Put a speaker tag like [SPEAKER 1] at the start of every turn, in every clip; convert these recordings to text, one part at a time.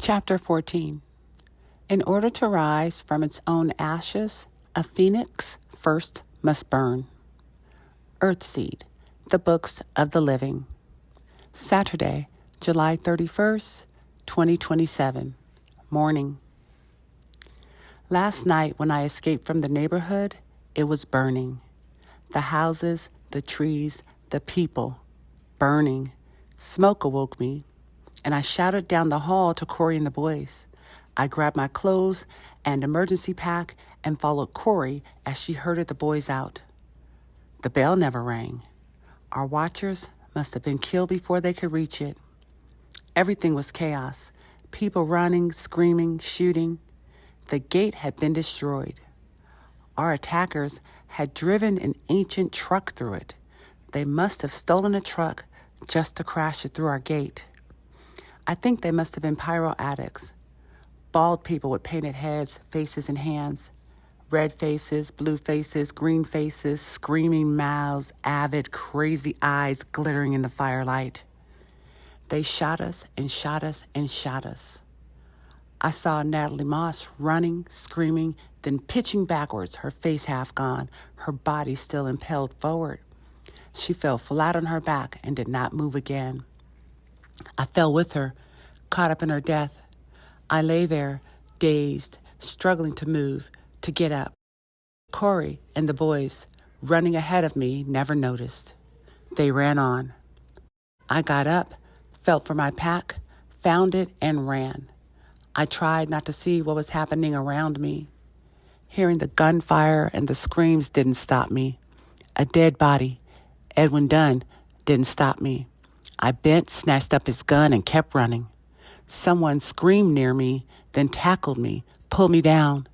[SPEAKER 1] Chapter 14. In order to rise from its own ashes, a phoenix first must burn. OakSeed, the Books of the Living. Saturday, July 31st, 2027. Morning. Last night when I escaped from the neighborhood, it was burning. The houses, the trees, the people. Burning. Smoke awoke me, and I shouted down the hall to Corey and the boys. I grabbed my clothes and emergency pack and followed Corey as she herded the boys out. The bell never rang. Our watchers must have been killed before they could reach it. Everything was chaos. People running, screaming, shooting. The gate had been destroyed. Our attackers had driven an ancient truck through it. They must have stolen a truck just to crash it through our gate. I think they must have been pyro addicts. Bald people with painted heads, faces, and hands. Red faces, blue faces, green faces, screaming mouths, avid, crazy eyes glittering in the firelight. They shot us and shot us and shot us. I saw Natalie Moss running, screaming, then pitching backwards, her face half gone, her body still impelled forward. She fell flat on her back and did not move again. I fell with her, caught up in her death. I lay there, dazed, struggling to move, to get up. Corey and the boys, running ahead of me, never noticed. They ran on. I got up, felt for my pack, found it, and ran. I tried not to see what was happening around me. Hearing the gunfire and the screams didn't stop me. A dead body, Edwin Dunn, didn't stop me. I bent, snatched up his gun, and kept running. Someone screamed near me, then tackled me, pulled me down.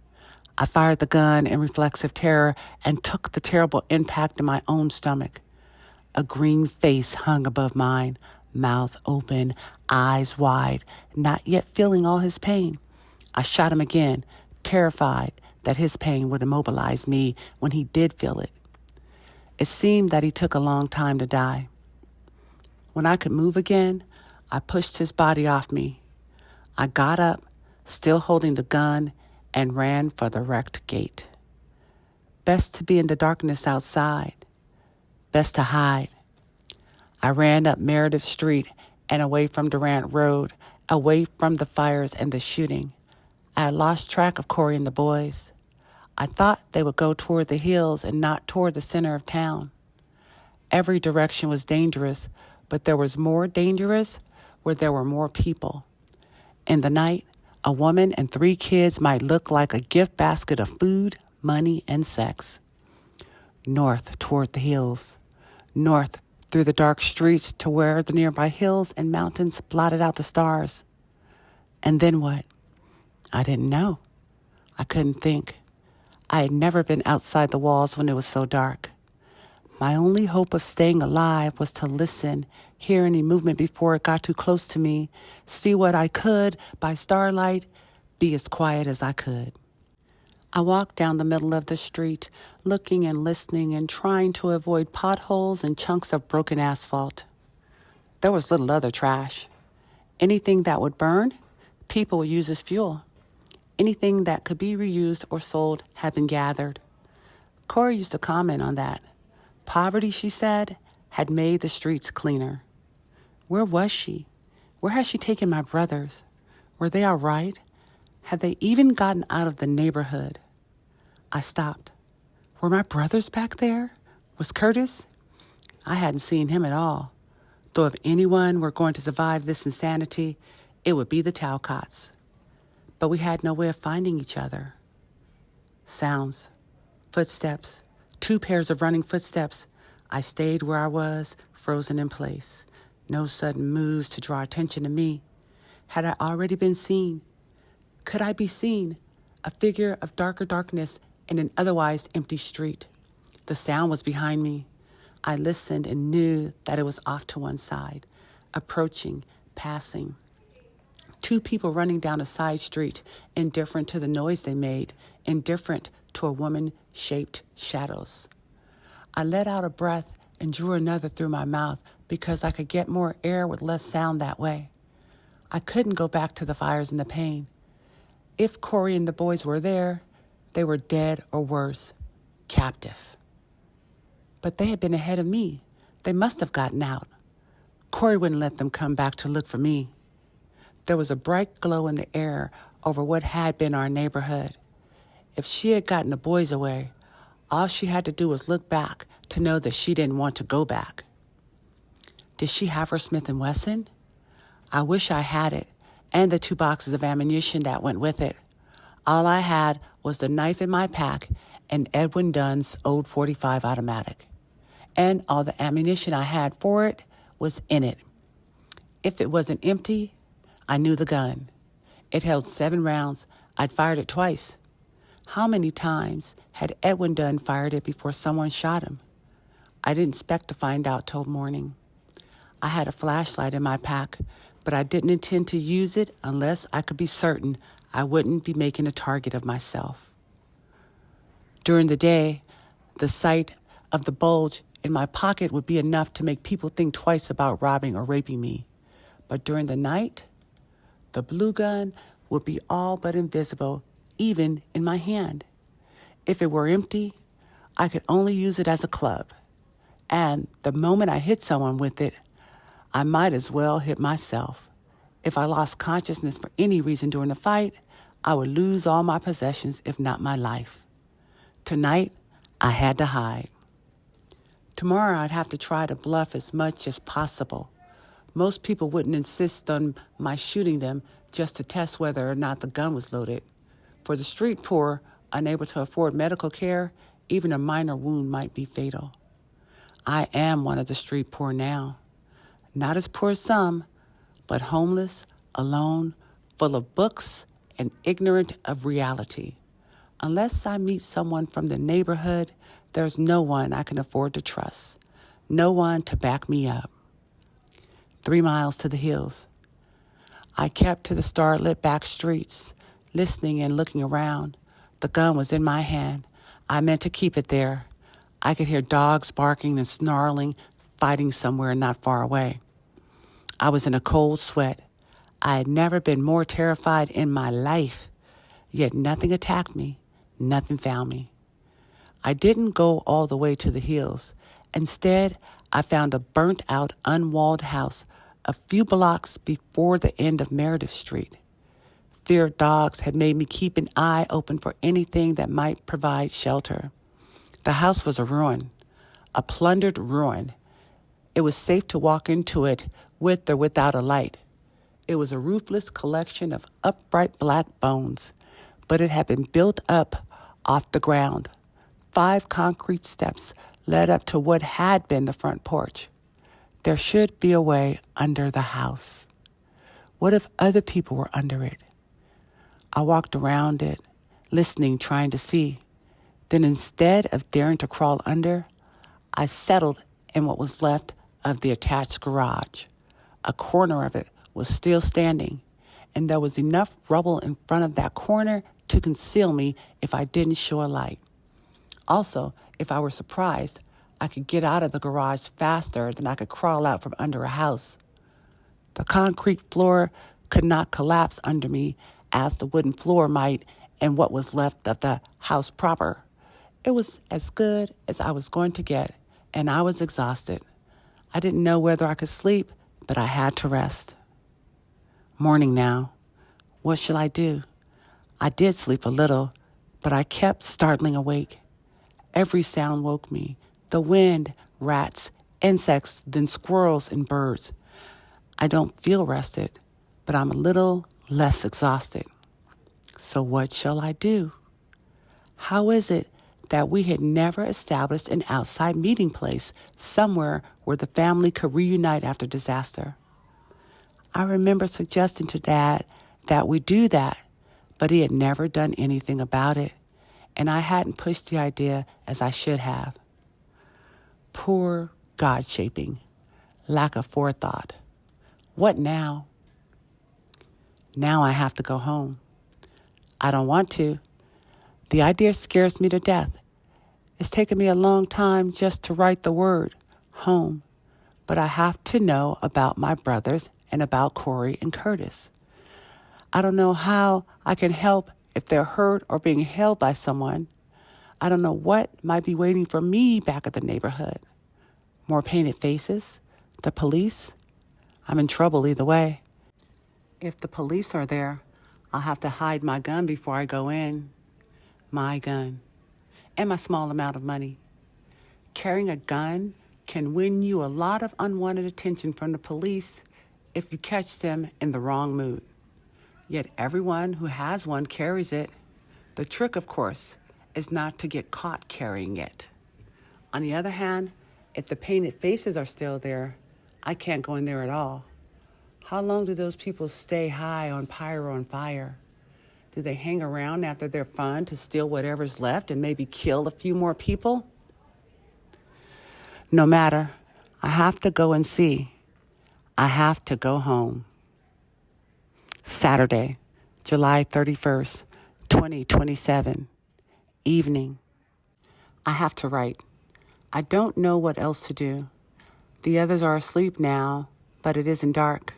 [SPEAKER 1] I fired the gun in reflexive terror and took the terrible impact in my own stomach. A green face hung above mine, mouth open, eyes wide, not yet feeling all his pain. I shot him again, terrified that his pain would immobilize me when he did feel it. It seemed that he took a long time to die. When I could move again, I pushed his body off me. I got up, still holding the gun, and ran for the wrecked gate. Best to be in the darkness outside. Best to hide. I ran up Meredith Street and away from Durant Road, away from the fires and the shooting. I had lost track of Corey and the boys. I thought they would go toward the hills and not toward the center of town. Every direction was dangerous, but there was more dangerous where there were more people. In the night, a woman and 3 kids might look like a gift basket of food, money, and sex. North toward the hills. North through the dark streets to where the nearby hills and mountains blotted out the stars. And then what? I didn't know. I couldn't think. I had never been outside the walls when it was so dark. My only hope of staying alive was to listen, hear any movement before it got too close to me, see what I could by starlight, be as quiet as I could. I walked down the middle of the street, looking and listening and trying to avoid potholes and chunks of broken asphalt. There was little other trash. Anything that would burn, people would use as fuel. Anything that could be reused or sold had been gathered. Corey used to comment on that. Poverty, she said, had made the streets cleaner. Where was she? Where had she taken my brothers? Were they all right? Had they even gotten out of the neighborhood? I stopped. Were my brothers back there? Was Curtis? I hadn't seen him at all. Though if anyone were going to survive this insanity, it would be the Talcotts. But we had no way of finding each other. Sounds. Footsteps. 2 pairs of running footsteps. I stayed where I was, frozen in place. No sudden moves to draw attention to me. Had I already been seen? Could I be seen? A figure of darker darkness in an otherwise empty street. The sound was behind me. I listened and knew that it was off to one side, approaching, passing. 2 people running down a side street, indifferent to the noise they made, indifferent to a woman-shaped shadows. I let out a breath and drew another through my mouth because I could get more air with less sound that way. I couldn't go back to the fires and the pain. If Corey and the boys were there, they were dead or worse, captive. But they had been ahead of me. They must have gotten out. Corey wouldn't let them come back to look for me. There was a bright glow in the air over what had been our neighborhood. If she had gotten the boys away, all she had to do was look back to know that she didn't want to go back. Did she have her Smith & Wesson? I wish I had it, and the 2 boxes of ammunition that went with it. All I had was the knife in my pack and Edwin Dunn's old .45 automatic. And all the ammunition I had for it was in it. If it wasn't empty, I knew the gun. It held 7 rounds. I'd fired it twice. How many times had Edwin Dunn fired it before someone shot him? I didn't expect to find out till morning. I had a flashlight in my pack, but I didn't intend to use it unless I could be certain I wouldn't be making a target of myself. During the day, the sight of the bulge in my pocket would be enough to make people think twice about robbing or raping me. But during the night, the blue gun would be all but invisible, even in my hand. If it were empty, I could only use it as a club. And the moment I hit someone with it, I might as well hit myself. If I lost consciousness for any reason during the fight, I would lose all my possessions, if not my life. Tonight, I had to hide. Tomorrow, I'd have to try to bluff as much as possible. Most people wouldn't insist on my shooting them just to test whether or not the gun was loaded. For the street poor, unable to afford medical care, even a minor wound might be fatal. I am one of the street poor now. Not as poor as some, but homeless, alone, full of books, and ignorant of reality. Unless I meet someone from the neighborhood, there's no one I can afford to trust, no one to back me up. 3 miles to the hills. I kept to the starlit back streets, listening and looking around. The gun was in my hand. I meant to keep it there. I could hear dogs barking and snarling, fighting somewhere not far away. I was in a cold sweat. I had never been more terrified in my life, yet nothing attacked me, nothing found me. I didn't go all the way to the hills. Instead, I found a burnt-out, unwalled house a few blocks before the end of Meredith Street. Fear of dogs had made me keep an eye open for anything that might provide shelter. The house was a ruin, a plundered ruin. It was safe to walk into it with or without a light. It was a roofless collection of upright black bones, but it had been built up off the ground. 5 concrete steps led up to what had been the front porch. There should be a way under the house. What if other people were under it? I walked around it, listening, trying to see. Then instead of daring to crawl under, I settled in what was left of the attached garage. A corner of it was still standing, and there was enough rubble in front of that corner to conceal me if I didn't show a light. Also, if I were surprised, I could get out of the garage faster than I could crawl out from under a house. The concrete floor could not collapse under me as the wooden floor might in what was left of the house proper. It was as good as I was going to get, and I was exhausted. I didn't know whether I could sleep, but I had to rest. Morning now. What shall I do? I did sleep a little, but I kept startling awake. Every sound woke me. The wind, rats, insects, then squirrels and birds. I don't feel rested, but I'm a little less exhausted. So what shall I do? How is it that we had never established an outside meeting place somewhere where the family could reunite after disaster? I remember suggesting to Dad that we do that, but he had never done anything about it, and I hadn't pushed the idea as I should have. Poor God-shaping, lack of forethought. What now? Now I have to go home. I don't want to. The idea scares me to death. It's taken me a long time just to write the word, home. But I have to know about my brothers and about Corey and Curtis. I don't know how I can help if they're hurt or being held by someone. I don't know what might be waiting for me back at the neighborhood. More painted faces? The police? I'm in trouble either way. If the police are there, I'll have to hide my gun before I go in. My gun. And my small amount of money. Carrying a gun can win you a lot of unwanted attention from the police if you catch them in the wrong mood. Yet everyone who has one carries it. The trick, of course, is not to get caught carrying it. On the other hand, if the painted faces are still there, I can't go in there at all. How long do those people stay high on pyro and fire? Do they hang around after their fun to steal whatever's left and maybe kill a few more people? No matter, I have to go and see. I have to go home. Saturday, July 31st, 2027, evening. I have to write. I don't know what else to do. The others are asleep now, but it isn't dark.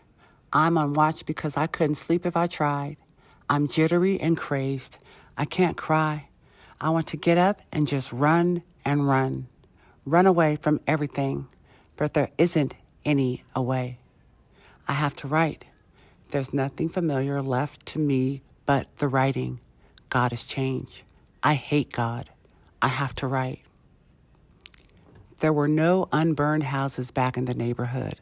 [SPEAKER 1] I'm on watch because I couldn't sleep if I tried. I'm jittery and crazed. I can't cry. I want to get up and just run and run. Run away from everything, but there isn't any away. I have to write. There's nothing familiar left to me but the writing. God has changed. I hate God. I have to write. There were no unburned houses back in the neighborhood,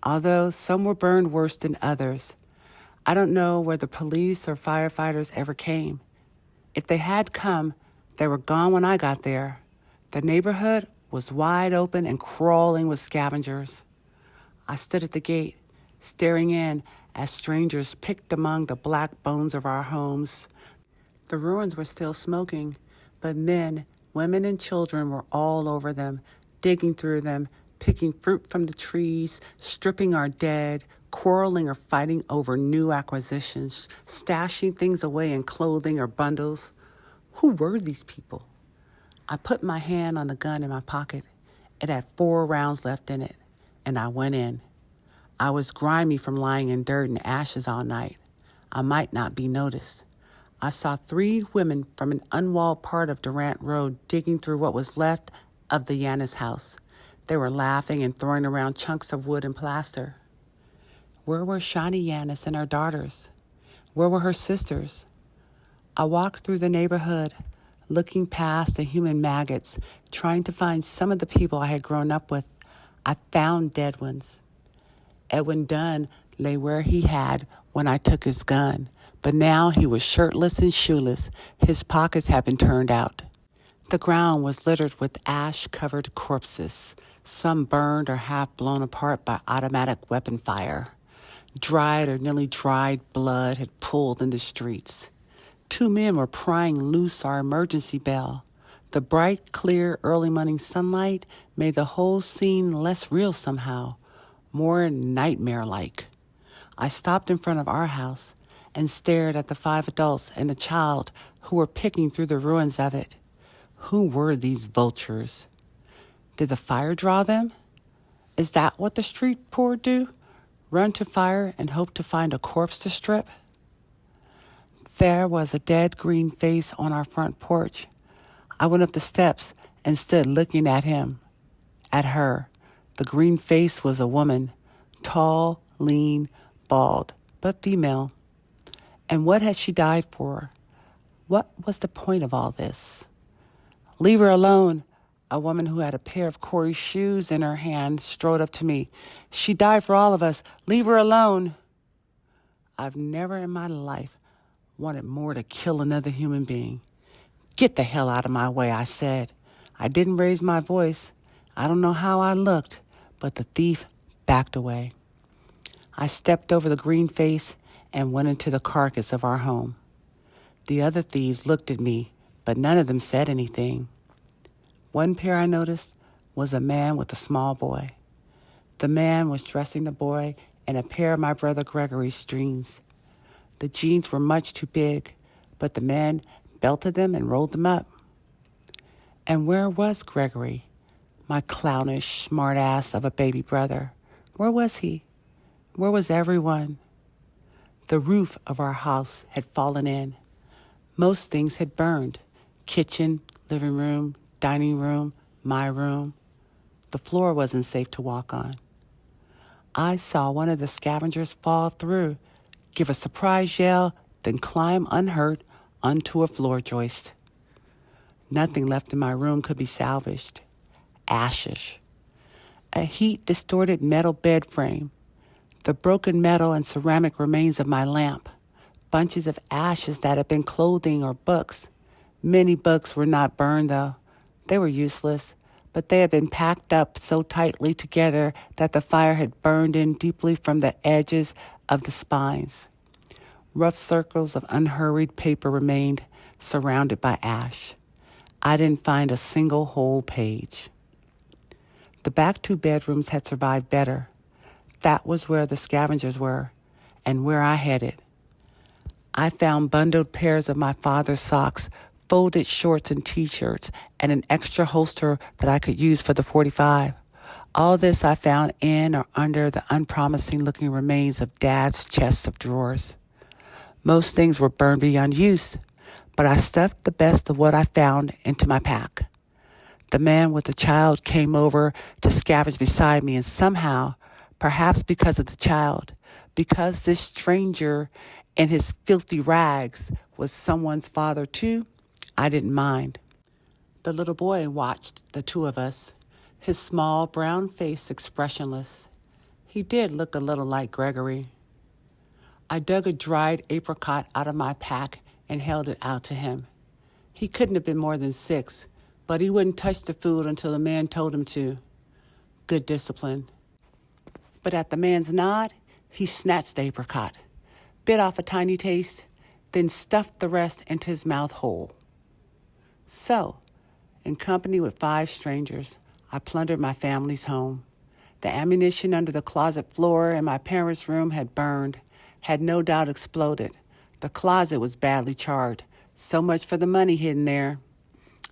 [SPEAKER 1] although some were burned worse than others. I don't know where the police or firefighters ever came. If they had come, they were gone when I got there. The neighborhood was wide open and crawling with scavengers. I stood at the gate, staring in as strangers picked among the black bones of our homes. The ruins were still smoking, but men, women, and children were all over them, digging through them, picking fruit from the trees, stripping our dead, quarreling or fighting over new acquisitions, stashing things away in clothing or bundles. Who were these people? I put my hand on the gun in my pocket. It had 4 rounds left in it, and I went in. I was grimy from lying in dirt and ashes all night. I might not be noticed. I saw 3 women from an unwalled part of Durant Road digging through what was left of the Yanis house. They were laughing and throwing around chunks of wood and plaster. Where were Shani Yanis and her daughters? Where were her sisters? I walked through the neighborhood, looking past the human maggots, trying to find some of the people I had grown up with. I found dead ones. Edwin Dunn lay where he had when I took his gun, but now he was shirtless and shoeless. His pockets had been turned out. The ground was littered with ash-covered corpses, some burned or half blown apart by automatic weapon fire. Dried or nearly dried blood had pooled in the streets. 2 men were prying loose our emergency bell. The bright, clear, early morning sunlight made the whole scene less real somehow, more nightmare-like. I stopped in front of our house and stared at the 5 adults and a child who were picking through the ruins of it. Who were these vultures? Did the fire draw them? Is that what the street poor do? Run to fire and hope to find a corpse to strip? There was a dead green face on our front porch. I went up the steps and stood looking at him, at her. The green face was a woman, tall, lean, bald, but female. And what had she died for? What was the point of all this? Leave her alone. A woman who had a pair of Corey's shoes in her hand strode up to me. She died for all of us. Leave her alone. I've never in my life wanted more to kill another human being. Get the hell out of my way, I said. I didn't raise my voice. I don't know how I looked, but the thief backed away. I stepped over the green face and went into the carcass of our home. The other thieves looked at me, but none of them said anything. One pair I noticed was a man with a small boy. The man was dressing the boy in a pair of my brother Gregory's jeans. The jeans were much too big, but the man belted them and rolled them up. And where was Gregory, my clownish smart ass of a baby brother? Where was he? Where was everyone? The roof of our house had fallen in. Most things had burned. Kitchen, living room, dining room, my room. The floor wasn't safe to walk on. I saw one of the scavengers fall through, give a surprise yell, then climb unhurt onto a floor joist. Nothing left in my room could be salvaged. Ashes. A heat-distorted metal bed frame. The broken metal and ceramic remains of my lamp. Bunches of ashes that had been clothing or books. Many books were not burned, though. They were useless, but they had been packed up so tightly together that the fire had burned in deeply from the edges of the spines. Rough circles of unhurried paper remained, surrounded by ash. I didn't find a single whole page. The back 2 bedrooms had survived better. That was where the scavengers were, and where I headed. I found bundled pairs of my father's socks, folded shorts and T-shirts, and an extra holster that I could use for the .45. All this I found in or under the unpromising-looking remains of Dad's chest of drawers. Most things were burned beyond use, but I stuffed the best of what I found into my pack. The man with the child came over to scavenge beside me, and somehow, perhaps because of the child, because this stranger in his filthy rags was someone's father too, I didn't mind. The little boy watched the 2 of us, his small brown face expressionless. He did look a little like Gregory. I dug a dried apricot out of my pack and held it out to him. He couldn't have been more than 6, but he wouldn't touch the food until the man told him to. Good discipline. But at the man's nod, he snatched the apricot, bit off a tiny taste, then stuffed the rest into his mouth whole. So, in company with 5 strangers, I plundered my family's home. The ammunition under the closet floor in my parents' room had burned, had no doubt exploded. The closet was badly charred. So much for the money hidden there.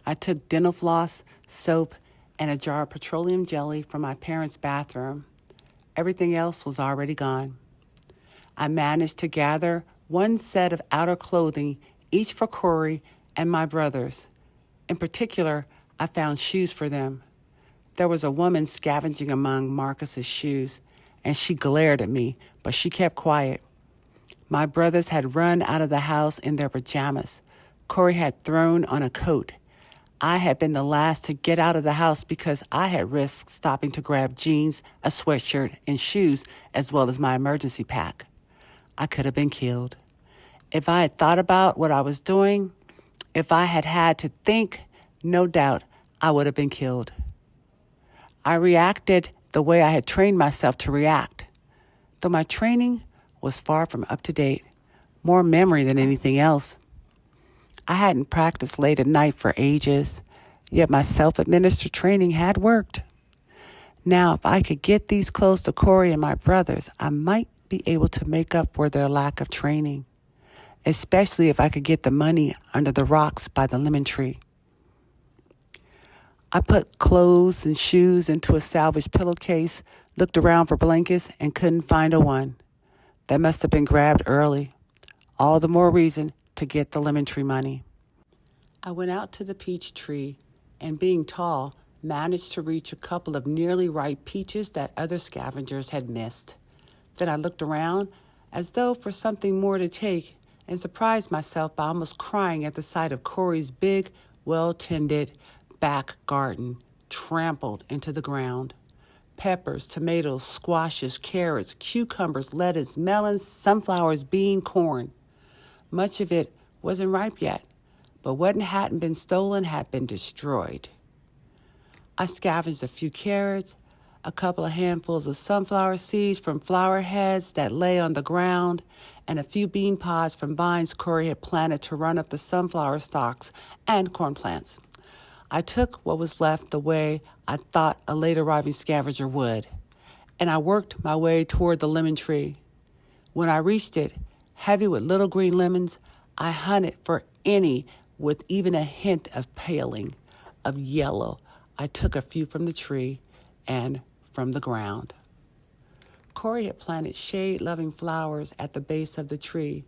[SPEAKER 1] I took dental floss, soap, and a jar of petroleum jelly from my parents' bathroom. Everything else was already gone. I managed to gather 1 set of outer clothing, each for Corey and my brothers. In particular, I found shoes for them. There was a woman scavenging among Marcus's shoes, and she glared at me, but she kept quiet. My brothers had run out of the house in their pajamas. Corey had thrown on a coat. I had been the last to get out of the house because I had risked stopping to grab jeans, a sweatshirt, and shoes, as well as my emergency pack. I could have been killed. If I had thought about what I was doing, if I had had to think, no doubt I would have been killed. I reacted the way I had trained myself to react. Though my training was far from up to date, more memory than anything else. I hadn't practiced late at night for ages, yet my self-administered training had worked. Now, if I could get these clothes to Corey and my brothers, I might be able to make up for their lack of training, especially if I could get the money under the rocks by the lemon tree. I put clothes and shoes into a salvaged pillowcase, looked around for blankets, and couldn't find a one. That must have been grabbed early. All the more reason to get the lemon tree money. I went out to the peach tree and, being tall, managed to reach a couple of nearly ripe peaches that other scavengers had missed. Then I looked around as though for something more to take and surprised myself by almost crying at the sight of Corey's big, well-tended back garden trampled into the ground. Peppers, tomatoes, squashes, carrots, cucumbers, lettuce, melons, sunflowers, bean, corn. Much of it wasn't ripe yet, but what hadn't been stolen had been destroyed. I scavenged a few carrots, a couple of handfuls of sunflower seeds from flower heads that lay on the ground, and a few bean pods from vines Corey had planted to run up the sunflower stalks and corn plants. I took what was left the way I thought a late-arriving scavenger would, and I worked my way toward the lemon tree. When I reached it, heavy with little green lemons, I hunted for any with even a hint of paling, of yellow. I took a few from the tree and from the ground. Corey had planted shade-loving flowers at the base of the tree,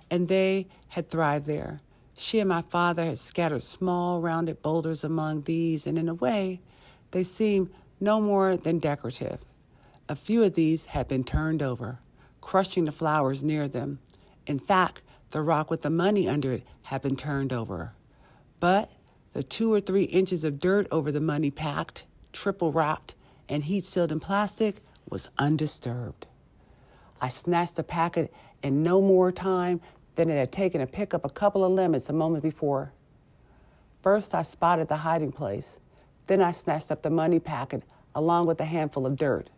[SPEAKER 1] and they had thrived there. She and my father had scattered small, rounded boulders among these, and in a way, they seemed no more than decorative. A few of these had been turned over, crushing the flowers near them. In fact, the rock with the money under it had been turned over. But the 2 or 3 inches of dirt over the money packed, triple wrapped, and heat-sealed in plastic was undisturbed. I snatched the packet in no more time than it had taken to pick up a couple of lemons a moment before. First, I spotted the hiding place. Then I snatched up the money packet along with a handful of dirt.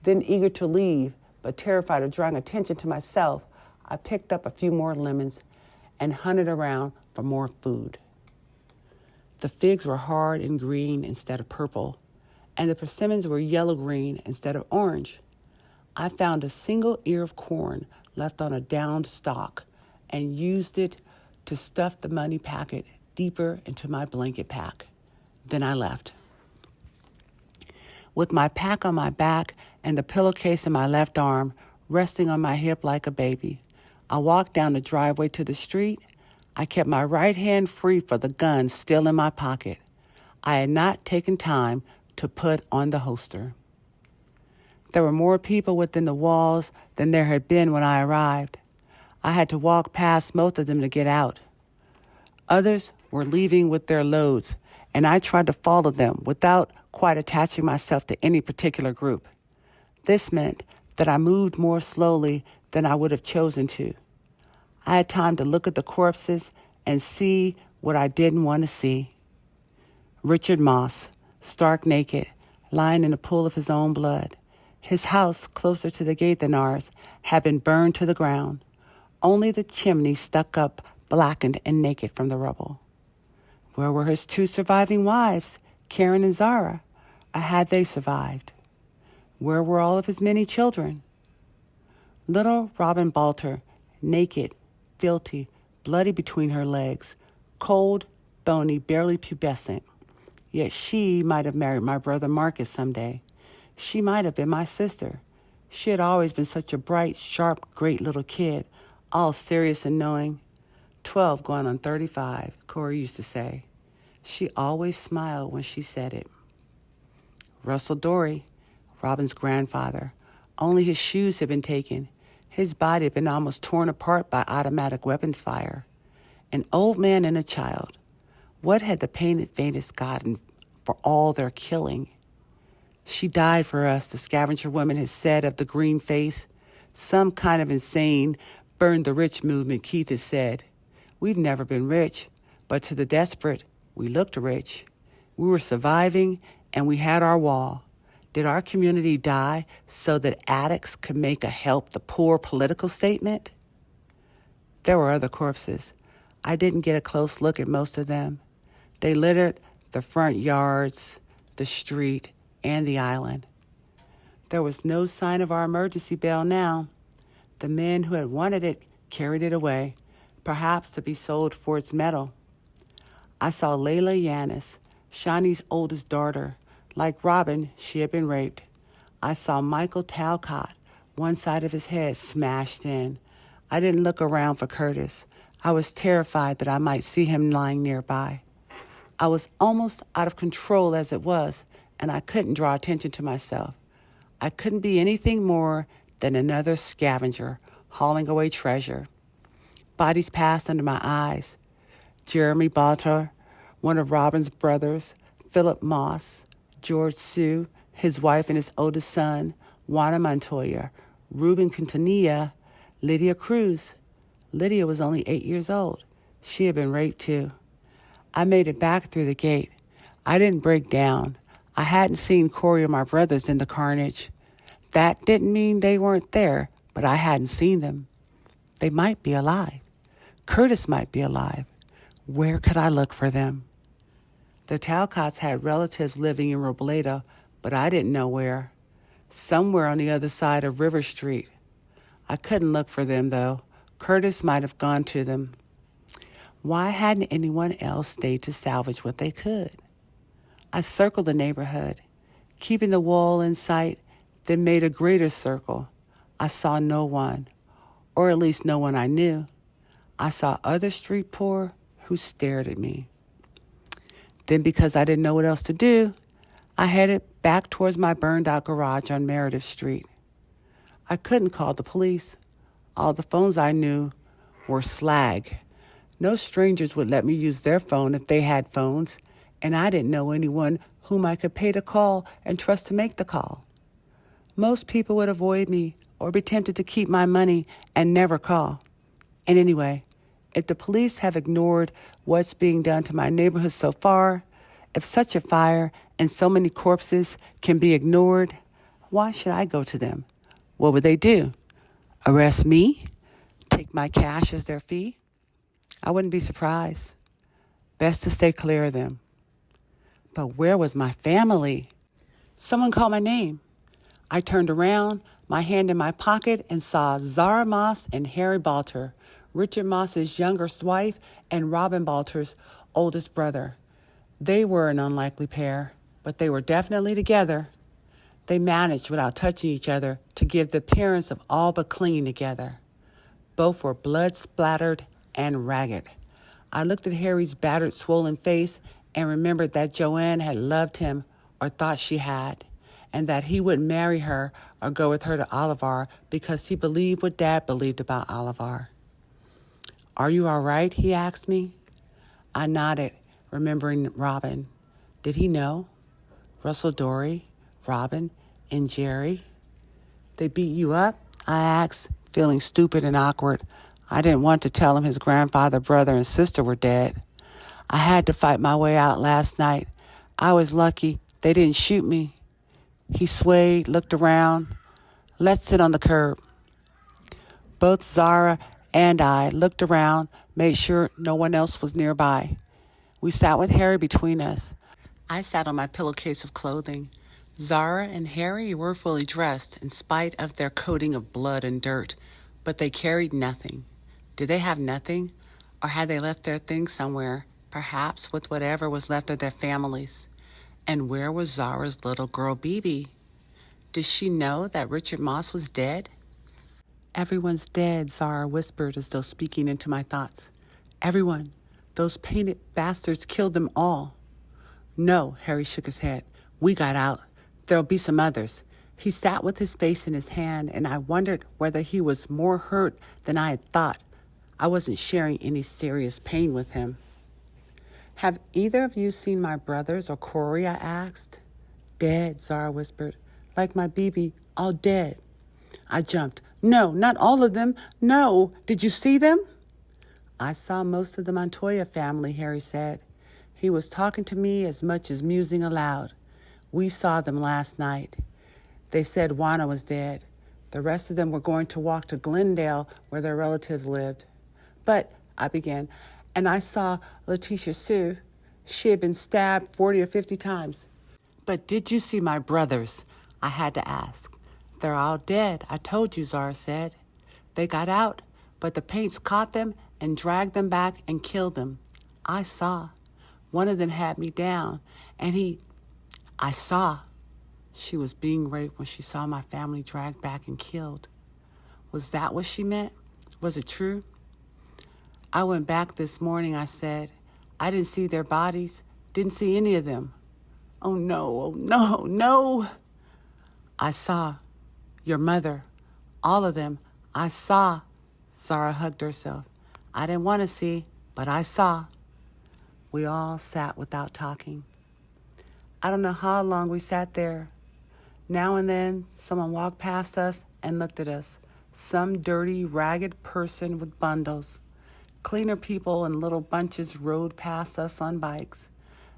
[SPEAKER 1] Then, eager to leave, but terrified of drawing attention to myself, I picked up a few more lemons and hunted around for more food. The figs were hard and green instead of purple, and the persimmons were yellow-green instead of orange. I found a single ear of corn left on a downed stalk and used it to stuff the money packet deeper into my blanket pack. Then I left. With my pack on my back and the pillowcase in my left arm, resting on my hip like a baby, I walked down the driveway to the street. I kept my right hand free for the gun still in my pocket. I had not taken time to put on the holster. There were more people within the walls than there had been when I arrived. I had to walk past most of them to get out. Others were leaving with their loads, and I tried to follow them without quite attaching myself to any particular group. This meant that I moved more slowly than I would have chosen to. I had time to look at the corpses and see what I didn't want to see. Richard Moss, stark naked, lying in a pool of his own blood. His house, closer to the gate than ours, had been burned to the ground. Only the chimney stuck up, blackened and naked from the rubble. Where were his 2 surviving wives, Karen and Zara? Or had they survived? Where were all of his many children? Little Robin Bulter, naked, filthy, bloody between her legs, cold, bony, barely pubescent. Yet she might have married my brother Marcus someday. She might have been my sister. She had always been such a bright, sharp, great little kid, all serious and knowing. 12 going on 35, Corey used to say. She always smiled when she said it. Russell Dory, Robin's grandfather. Only his shoes had been taken. His body had been almost torn apart by automatic weapons fire. An old man and a child. What had the painted Venus gotten for all their killing? She died for us, the scavenger woman had said of the green face. Some kind of insane, burn the rich movement, Keith had said. We've never been rich, but to the desperate, we looked rich. We were surviving, and we had our wall. Did our community die so that addicts could make a help the poor political statement? There were other corpses. I didn't get a close look at most of them. They littered the front yards, the street, and the island. There was no sign of our emergency bell now. The men who had wanted it carried it away, perhaps to be sold for its metal. I saw Layla Yanis, Shawnee's oldest daughter. Like Robin, she had been raped. I saw Michael Talcott, one side of his head smashed in. I didn't look around for Curtis. I was terrified that I might see him lying nearby. I was almost out of control as it was, and I couldn't draw attention to myself. I couldn't be anything more than another scavenger hauling away treasure. Bodies passed under my eyes. Jeremy Butler, one of Robin's brothers, Philip Moss, George Sue, his wife and his oldest son, Juana Montoya, Ruben Quintanilla, Lydia Cruz. Lydia was only 8 years old. She had been raped too. I made it back through the gate. I didn't break down. I hadn't seen Corey or my brothers in the carnage. That didn't mean they weren't there, but I hadn't seen them. They might be alive. Curtis might be alive. Where could I look for them? The Talcotts had relatives living in Robledo, but I didn't know where. Somewhere on the other side of River Street. I couldn't look for them, though. Curtis might have gone to them. Why hadn't anyone else stayed to salvage what they could? I circled the neighborhood, keeping the wall in sight, then made a greater circle. I saw no one, or at least no one I knew. I saw other street poor who stared at me. Then, because I didn't know what else to do, I headed back towards my burned-out garage on Meredith Street. I couldn't call the police. All the phones I knew were slag. No strangers would let me use their phone if they had phones, and I didn't know anyone whom I could pay to call and trust to make the call. Most people would avoid me or be tempted to keep my money and never call. And anyway, if the police have ignored what's being done to my neighborhood so far, if such a fire and so many corpses can be ignored, why should I go to them? What would they do? Arrest me? Take my cash as their fee? I wouldn't be surprised. Best to stay clear of them. But where was my family? Someone called my name. I turned around, my hand in my pocket, and saw Zara Moss and Harry Bulter, Richard Moss's youngest wife and Robin Bulter's oldest brother. They were an unlikely pair, but they were definitely together. They managed, without touching each other, to give the appearance of all but clinging together. Both were blood-splattered and ragged. I looked at Harry's battered, swollen face and remembered that Joanne had loved him, or thought she had, and that he wouldn't marry her or go with her to Olivar because he believed what Dad believed about Olivar. "Are you all right?" he asked me. I nodded, remembering Robin. Did he know? Russell Dory, Robin, and Jerry. "They beat you up?" I asked, feeling stupid and awkward. I didn't want to tell him his grandfather, brother, and sister were dead. I had to fight my way out last night. I was lucky they didn't shoot me. He swayed, looked around. "Let's sit on the curb." Both Zara and I looked around, made sure no one else was nearby. We sat with Harry between us. I sat on my pillowcase of clothing. Zara and Harry were fully dressed in spite of their coating of blood and dirt, but they carried nothing. Did they have nothing? Or had they left their things somewhere, perhaps with whatever was left of their families? And where was Zara's little girl, Bibi? Did she know that Richard Moss was dead? "Everyone's dead," Zara whispered as though speaking into my thoughts. "Everyone. Those painted bastards killed them all." "No," Harry shook his head. "We got out. There'll be some others." He sat with his face in his hand, and I wondered whether he was more hurt than I had thought. I wasn't sharing any serious pain with him. "Have either of you seen my brothers or Corey?" I asked. "Dead," Zara whispered. "Like my Bibi, all dead." I jumped. "No, not all of them. No. Did you see them?" "I saw most of the Montoya family," Harry said. He was talking to me as much as musing aloud. "We saw them last night. They said Juana was dead. The rest of them were going to walk to Glendale where their relatives lived. But," I began, "and I saw Letitia Sue. She had been stabbed 40 or 50 times. "But did you see my brothers?" I had to ask. "They're all dead, I told you," Zara said. "They got out, but the paints caught them and dragged them back and killed them. I saw. One of them had me down, and I saw." She was being raped when she saw my family dragged back and killed. Was that what she meant? Was it true? "I went back this morning," I said. "I didn't see their bodies, didn't see any of them." "Oh no, no. "I saw. Your mother. All of them. I saw." Zara hugged herself. "I didn't want to see, but I saw." We all sat without talking. I don't know how long we sat there. Now and then, someone walked past us and looked at us. Some dirty, ragged person with bundles. Cleaner people in little bunches rode past us on bikes.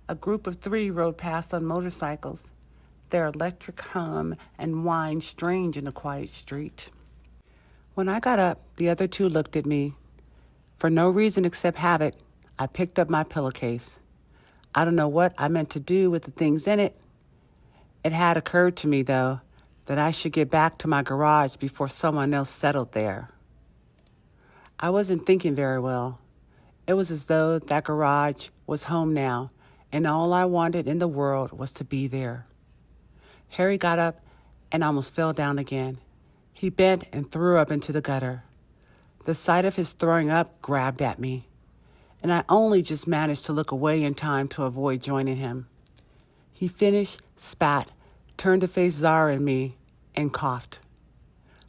[SPEAKER 1] A group of 3 rode past on motorcycles. Their electric hum and whine strange in a quiet street. When I got up, the other 2 looked at me. For no reason except habit, I picked up my pillowcase. I don't know what I meant to do with the things in it. It had occurred to me, though, that I should get back to my garage before someone else settled there. I wasn't thinking very well. It was as though that garage was home now, and all I wanted in the world was to be there. Harry got up and almost fell down again. He bent and threw up into the gutter. The sight of his throwing up grabbed at me, and I only just managed to look away in time to avoid joining him. He finished, spat, turned to face Zara and me, and coughed.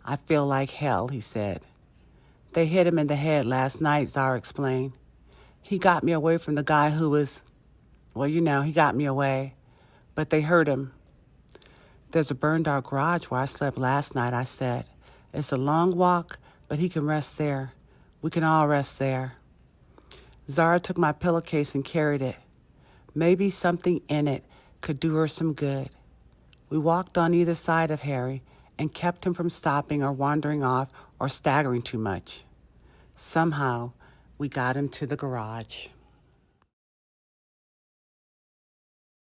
[SPEAKER 1] "I feel like hell," he said. "They hit him in the head last night," Zara explained. "He got me away from the guy who was, he got me away, but they hurt him." "There's a burned-out garage where I slept last night," I said. "It's a long walk, but he can rest there. We can all rest there." Zara took my pillowcase and carried it. Maybe something in it could do her some good. We walked on either side of Harry and kept him from stopping or wandering off or staggering too much. Somehow, we got him to the garage.